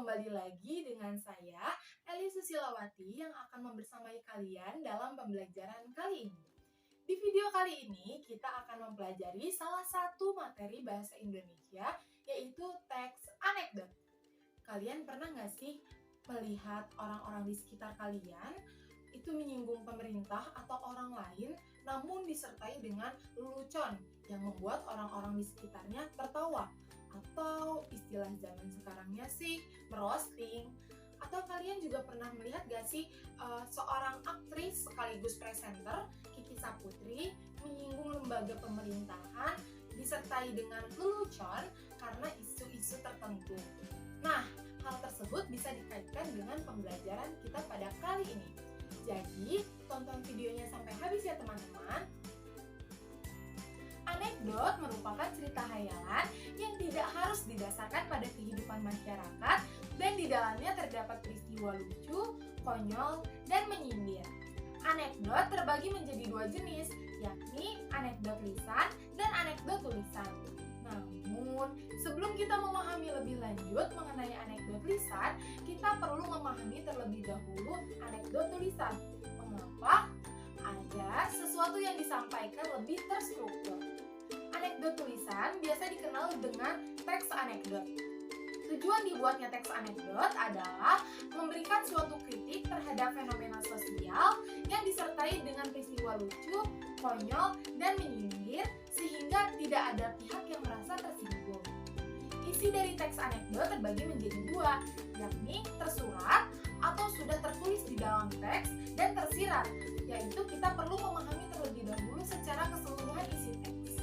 kembali lagi dengan saya, Eli Susilawati, yang akan membersamai kalian dalam pembelajaran kali ini. Di video kali ini, kita akan mempelajari salah satu materi bahasa Indonesia, yaitu teks anekdot. Kalian pernah nggak sih melihat orang-orang di sekitar kalian itu menyinggung pemerintah atau orang lain, namun disertai dengan lelucon yang membuat orang-orang di sekitarnya tertawa? Atau istilah zaman sekarangnya sih merosting. Atau kalian juga pernah melihat gak sih seorang aktris sekaligus presenter, Kiki Saputri, menyinggung lembaga pemerintahan disertai dengan lelucon karena isu-isu tertentu. Nah, hal tersebut bisa dikaitkan dengan pembelajaran kita pada kali ini. Jadi, tonton videonya sampai habis ya teman-teman. Anekdot merupakan cerita hayalan yang tidak harus didasarkan pada kehidupan masyarakat dan di dalamnya terdapat peristiwa lucu, konyol, dan menyindir. Anekdot terbagi menjadi dua jenis, yakni anekdot lisan dan anekdot tulisan. Namun, sebelum kita memahami lebih lanjut mengenai anekdot lisan, kita perlu memahami terlebih dahulu anekdot tulisan. Mengapa? Agar sesuatu yang disampaikan lebih terstruktur. Anekdot tulisan biasa dikenal dengan teks anekdot. Tujuan dibuatnya teks anekdot adalah memberikan suatu kritik terhadap fenomena sosial yang disertai dengan peristiwa lucu, konyol, dan menyindir sehingga tidak ada pihak yang merasa tersinggung. Isi dari teks anekdot terbagi menjadi dua, yakni tersurat atau sudah tertulis di dalam teks dan tersirat, yaitu kita perlu memahami terlebih dahulu secara keseluruhan isi teks.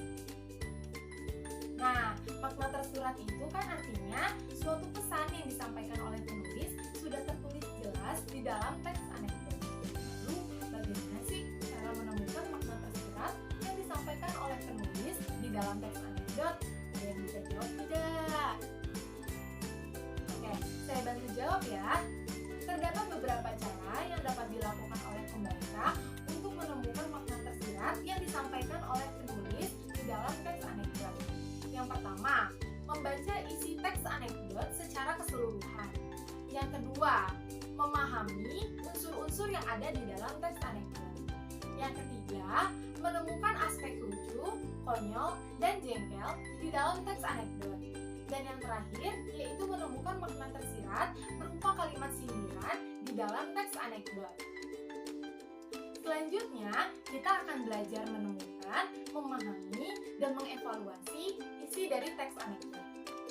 Nah, makna tersurat itu kan artinya suatu pesan yang disampaikan oleh penulis sudah tertulis jelas di dalam teks anekdot. Lalu, bagaimana sih cara menemukan makna tersurat yang disampaikan oleh penulis di dalam teks anekdot? Ada yang bisa jawab tidak? Oke, saya bantu jawab ya. Terdapat beberapa cara yang dapat dilakukan oleh pembaca untuk menemukan makna tersirat yang disampaikan oleh penulis di dalam teks anekdot. Yang pertama, membaca isi teks anekdot secara keseluruhan. Yang kedua, memahami unsur-unsur yang ada di dalam teks anekdot. Yang ketiga, menemukan aspek lucu, konyol, dan jengkel di dalam teks anekdot. Dan yang terakhir, yaitu menemukan makna tersirat berupa kalimat sindiran di dalam teks anekdot. Selanjutnya, kita akan belajar menemukan, memahami, dan mengevaluasi isi dari teks anekdot.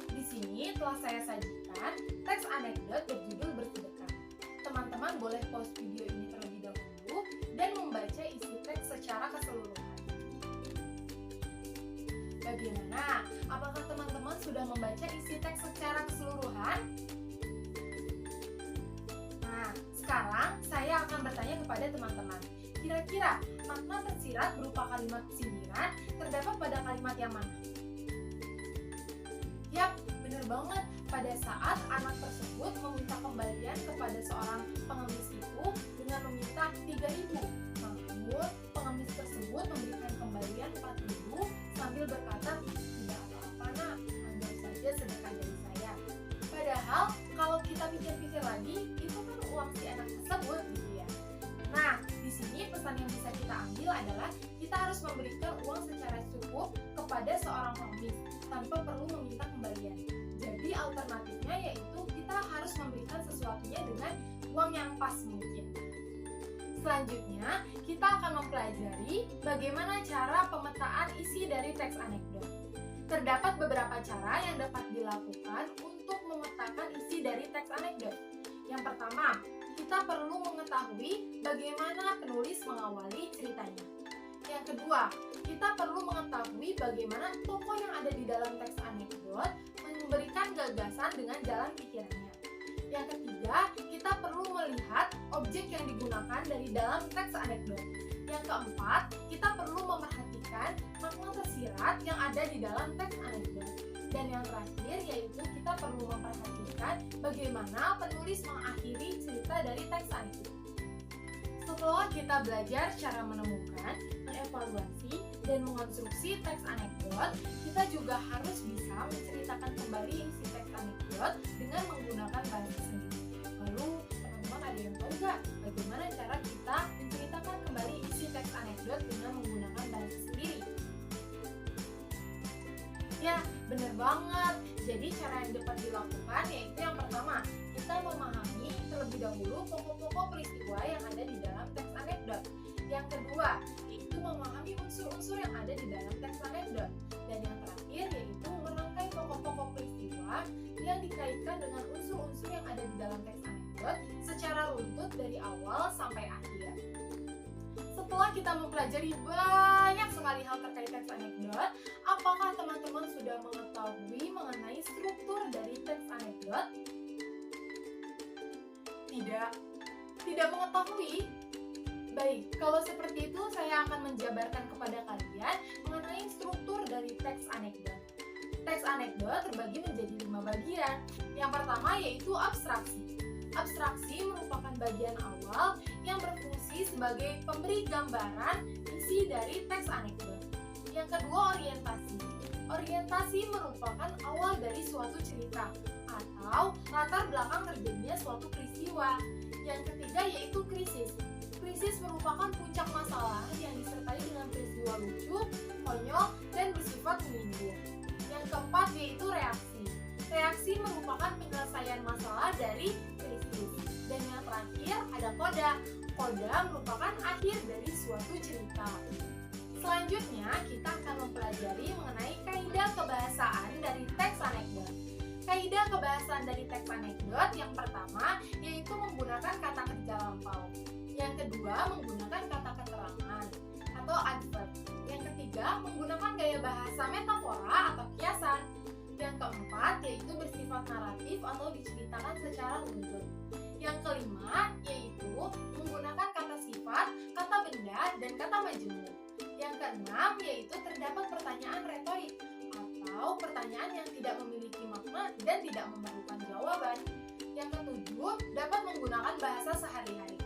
Di sini telah saya sajikan teks anekdot berjudul Bersedekah. Teman-teman boleh pause video ini terlebih dahulu dan membaca isi teks secara keseluruhan. Bagaimana? Apakah teman-teman sudah membaca isi teks secara keseluruhan? Nah, sekarang saya akan bertanya kepada teman-teman. Kira-kira makna tersirat berupa kalimat sindiran terdapat pada kalimat yang mana? Yap, benar banget. Pada saat anak tersebut meminta kembalian kepada seorang pengemis itu dengan meminta 3.000. Namun, pengemis tersebut memberikan kembalian 4.000 sambil berkata, tidak apa-apa nak, anggap saja sedekah dari saya. Padahal, kalau kita pikir-pikir lagi, itu kan uang si anak tersebut gitu ya. Nah, di sini pesan yang bisa kita ambil adalah kita harus memberikan uang secara cukup kepada seorang pengemis tanpa perlu meminta kembalian. Jadi alternatifnya yaitu kita harus memberikan sesuatunya dengan uang yang pas mungkin. Selanjutnya, kita akan mempelajari bagaimana cara pemetaan isi dari teks anekdot. Terdapat beberapa cara yang dapat dilakukan untuk memetakan isi dari teks anekdot. Yang pertama, kita perlu mengetahui bagaimana penulis mengawali ceritanya. Yang kedua, kita perlu mengetahui bagaimana tokoh yang ada di dalam teks anekdot memberikan gagasan dengan jalan pikirannya. Yang ketiga, kita perlu melihat objek yang digunakan dari dalam teks anekdot. Yang keempat, kita perlu memperhatikan makna tersirat yang ada di dalam teks anekdot. Dan yang terakhir yaitu kita perlu memperhatikan bagaimana penulis mengakhiri cerita dari teks anekdot. Setelah kita belajar cara menemukan, mengevaluasi, dan mengonstruksi teks anekdot, kita juga harus bisa menceritakan kembali isi teks anekdot dengan menggunakan menggunakan bahasa sendiri. Lalu, teman-teman ada yang tahu nggak bagaimana cara kita menceritakan kembali isi teks anekdot dengan menggunakan bahasa sendiri? Ya, benar banget. Jadi cara yang dapat dilakukan yaitu yang pertama, kita memahami terlebih dahulu pokok-pokok peristiwa yang ada di dalam teks anekdot. Yang kedua, yaitu memahami unsur-unsur yang ada di dalam teks anekdot. Dan yang terakhir, yaitu merangkai pokok-pokok peristiwa yang dikaitkan dengan unsur-unsur yang ada di dalam teks anekdot secara runtut dari awal sampai akhir. Setelah kita mempelajari banyak sekali hal terkait teks anekdot, apakah teman-teman sudah mengetahui mengenai struktur dari teks anekdot? Tidak mengetahui? Baik, kalau seperti itu saya akan menjabarkan kepada kalian mengenai struktur dari teks anekdot. Teks anekdot terbagi menjadi 5 bagian. Yang pertama yaitu abstraksi. Abstraksi merupakan bagian awal yang berfungsi sebagai pemberi gambaran isi dari teks anekdot. Yang kedua, orientasi. Orientasi merupakan awal dari suatu cerita atau latar belakang terjadinya suatu peristiwa. Yang ketiga yaitu krisis. Krisis merupakan puncak masalah yang disertai dengan peristiwa lucu, konyol, dan bersifat menyinggung. Yang keempat yaitu reaksi. Reaksi merupakan penyelesaian masalah dari krisis. Dan yang terakhir ada koda. Koda merupakan akhir dari suatu cerita. Selanjutnya kita akan mempelajari mengenai kaidah kebahasaan dari teks anekdot. Kaidah kebahasaan dari teks anekdot yang pertama yaitu menggunakan kata kerja lampau. Yang kedua menggunakan kata keterangan atau adverb. Yang ketiga menggunakan gaya bahasa metafora atau kiasan. Yang keempat yaitu bersifat naratif atau diceritakan secara runtut. Yang kelima yaitu menggunakan kata sifat, kata benda, dan kata majemuk. Yang keenam yaitu terdapat pertanyaan retorik atau pertanyaan yang tidak memiliki makna dan tidak memerlukan jawaban. Yang ketujuh dapat menggunakan bahasa sehari-hari.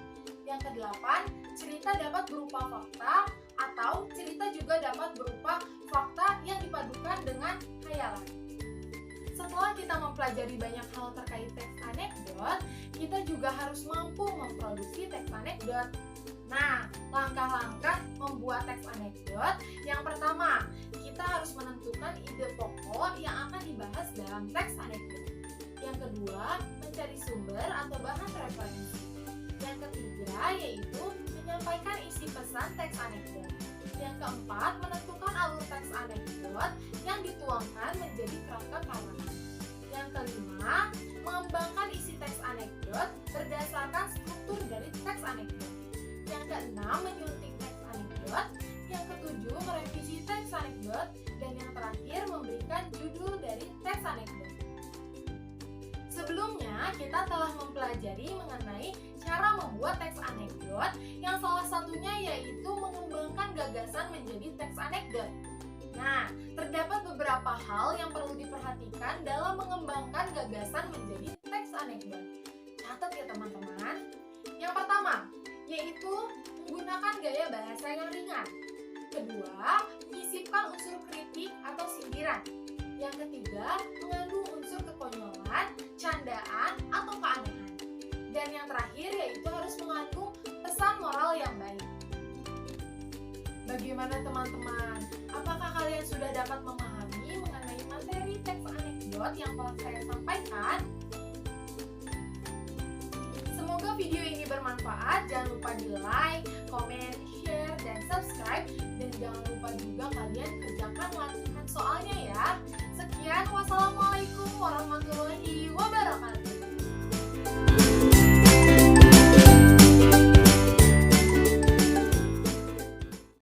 Yang kedelapan, cerita dapat berupa fakta atau cerita juga dapat berupa fakta yang dipadukan dengan khayalan. Setelah kita mempelajari banyak hal terkait teks anekdot, kita juga harus mampu memproduksi teks anekdot. Nah, langkah-langkah membuat teks anekdot, yang pertama, kita harus menentukan ide pokok yang akan dibahas dalam teks anekdot. Yang kedua, mencari sumber atau bahan referensi. Yang ketiga, yaitu menyampaikan isi pesan teks anekdot. Yang keempat, menentukan alur teks anekdot yang dituangkan menjadi kerangka karangan. Yang kelima, mengembangkan isi teks anekdot berdasarkan struktur dari teks anekdot. Yang keenam, menyunting teks anekdot. Yang ketujuh, merevisi teks anekdot. Dan yang terakhir, memberikan judul dari teks anekdot. Sebelumnya, kita telah mempelajari mengenai cara membuat teks anekdot yang salah satunya yaitu mengembangkan gagasan menjadi teks anekdot. Nah, terdapat beberapa hal yang perlu diperhatikan dalam mengembangkan gagasan menjadi teks anekdot. Catat ya teman-teman. Yang pertama, yaitu menggunakan gaya bahasa yang ringan. Kedua, menyisipkan unsur kritik atau sindiran. Yang ketiga, mengandung unsur kekonyolan, candaan, atau keanehan. Dan yang terakhir yaitu harus mengandung pesan moral yang baik. Bagaimana teman-teman? Apakah kalian sudah dapat memahami mengenai materi teks anekdot yang telah saya sampaikan? Semoga video ini bermanfaat. Jangan lupa di like, comment, share, dan subscribe. Dan jangan lupa juga kalian kerjakan latihan soalnya ya. Sekian, wassalamualaikum warahmatullahi